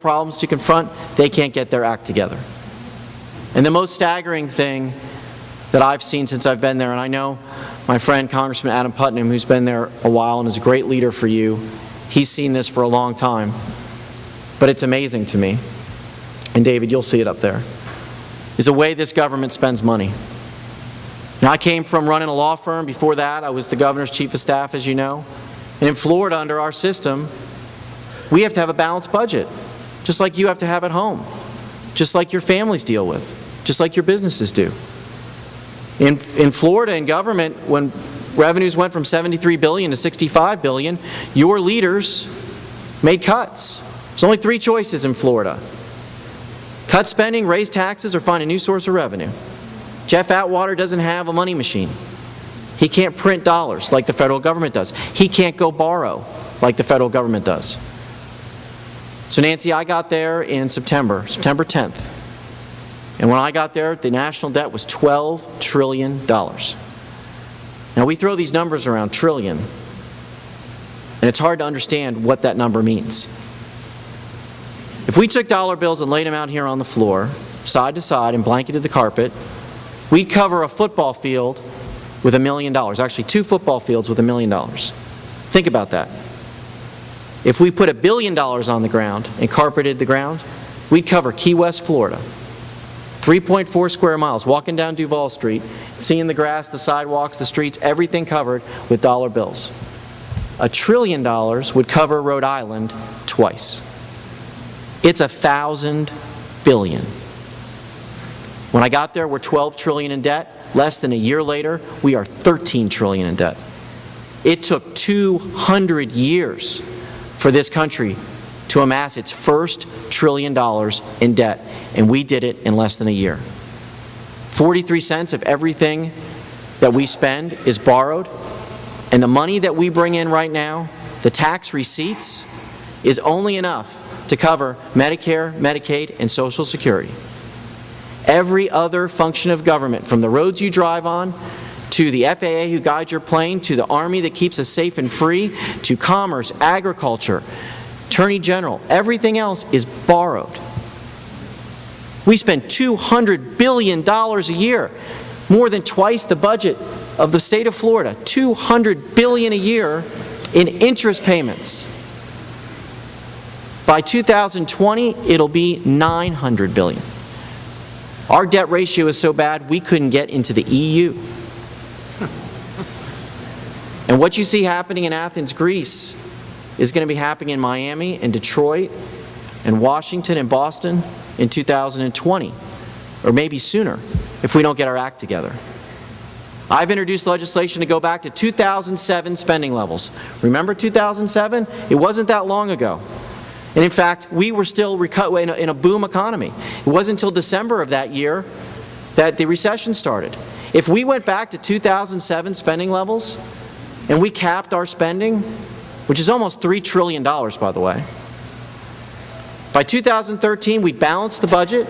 problems to confront, they can't get their act together. And the most staggering thing that I've seen since I've been there, and I know my friend Congressman Adam Putnam, who's been there a while and is a great leader for you, he's seen this for a long time, but it's amazing to me, and David, you'll see it up there, is the way this government spends money. Now, I came from running a law firm. Before that, I was the governor's chief of staff, as you know. And in Florida, under our system, we have to have a balanced budget, just like you have to have at home, just like your families deal with, just like your businesses do. In Florida, in government, when revenues went from $73 billion to $65 billion, your leaders made cuts. There's only 3 choices in Florida: cut spending, raise taxes, or find a new source of revenue. Jeff Atwater doesn't have a money machine. He can't print dollars like the federal government does. He can't go borrow like the federal government does. So Nancy, I got there in September 10th. And when I got there, the national debt was $12 trillion. Now we throw these numbers around, trillion, and it's hard to understand what that number means. If we took dollar bills and laid them out here on the floor, side to side, and blanketed the carpet, we'd cover a football field with $1 million. Actually, 2 football fields with $1 million. Think about that. If we put $1 billion on the ground and carpeted the ground, we'd cover Key West, Florida. 3.4 square miles, walking down Duval Street, seeing the grass, the sidewalks, the streets, everything covered with dollar bills. $1 trillion would cover Rhode Island twice. It's 1,000 billion. When I got there, we're $12 trillion in debt. Less than a year later, we are $13 trillion in debt. It took 200 years for this country to amass its first $1 trillion in debt, and we did it in less than a year. 43 cents of everything that we spend is borrowed, and the money that we bring in right now, the tax receipts, is only enough to cover Medicare, Medicaid, and Social Security. Every other function of government, from the roads you drive on, to the FAA who guides your plane, to the Army that keeps us safe and free, to commerce, agriculture, Attorney General, everything else is borrowed. We spend $200 billion a year, more than twice the budget of the state of Florida, $200 billion a year in interest payments. By 2020, it'll be $900 billion. Our debt ratio is so bad, we couldn't get into the EU. And what you see happening in Athens, Greece, is going to be happening in Miami and Detroit and Washington and Boston in 2020, or maybe sooner, if we don't get our act together. I've introduced legislation to go back to 2007 spending levels. Remember 2007? It wasn't that long ago. And in fact, we were still in a boom economy. It wasn't until December of that year that the recession started. If we went back to 2007 spending levels and we capped our spending, which is almost $3 trillion, by the way, by 2013 we balanced the budget,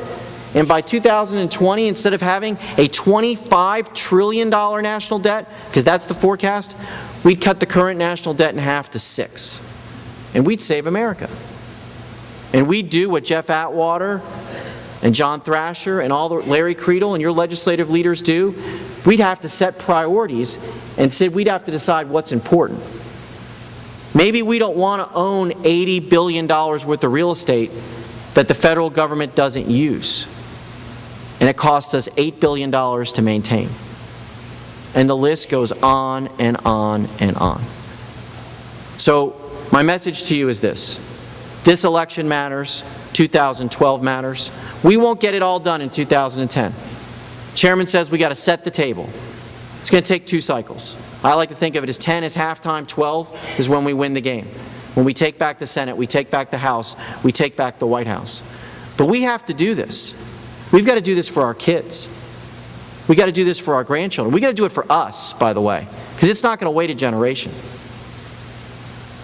and by 2020, instead of having a $25 trillion national debt, because that's the forecast, we'd cut the current national debt in half to $6. And we'd save America. And we'd do what Jeff Atwater and John Thrasher and all the Larry Creedle and your legislative leaders do. We'd have to set priorities, and said we'd have to decide what's important. Maybe we don't want to own $80 billion worth of real estate that the federal government doesn't use, and it costs us $8 billion to maintain. And the list goes on and on and on. So my message to you is this. This election matters. 2012 matters. We won't get it all done in 2010. Chairman says we got to set the table. It's going to take 2 cycles. I like to think of it as 10 is halftime, 12 is when we win the game. When we take back the Senate, we take back the House, we take back the White House. But we have to do this. We've got to do this for our kids. We've got to do this for our grandchildren. We've got to do it for us, by the way, because it's not going to wait a generation.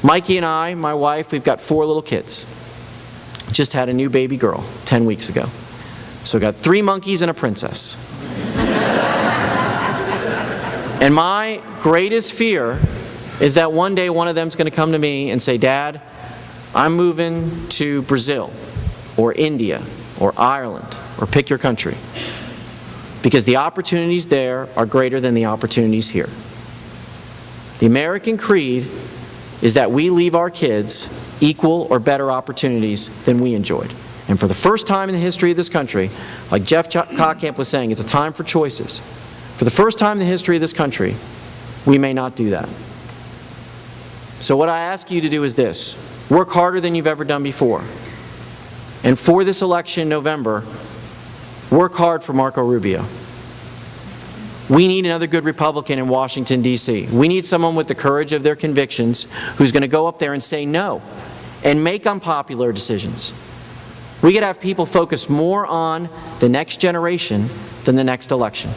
Mikey and I, my wife, we've got 4 little kids. Just had a new baby girl 10 weeks ago. So we've got 3 monkeys and a princess. And my greatest fear is that one day one of them is going to come to me and say, Dad, I'm moving to Brazil or India or Ireland, or pick your country, because the opportunities there are greater than the opportunities here. The American creed is that we leave our kids equal or better opportunities than we enjoyed. And for the first time in the history of this country, like Jeff Kockamp was saying, it's a time for choices. For the first time in the history of this country, we may not do that. So what I ask you to do is this: work harder than you've ever done before. And for this election in November, work hard for Marco Rubio. We need another good Republican in Washington, D.C. We need someone with the courage of their convictions who's going to go up there and say no and make unpopular decisions. We got to have people focus more on the next generation than the next election.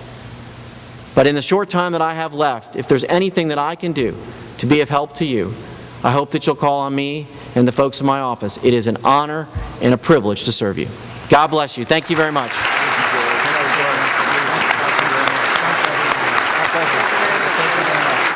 But in the short time that I have left, if there's anything that I can do to be of help to you, I hope that you'll call on me and the folks in my office. It is an honor and a privilege to serve you. God bless you. Thank you very much.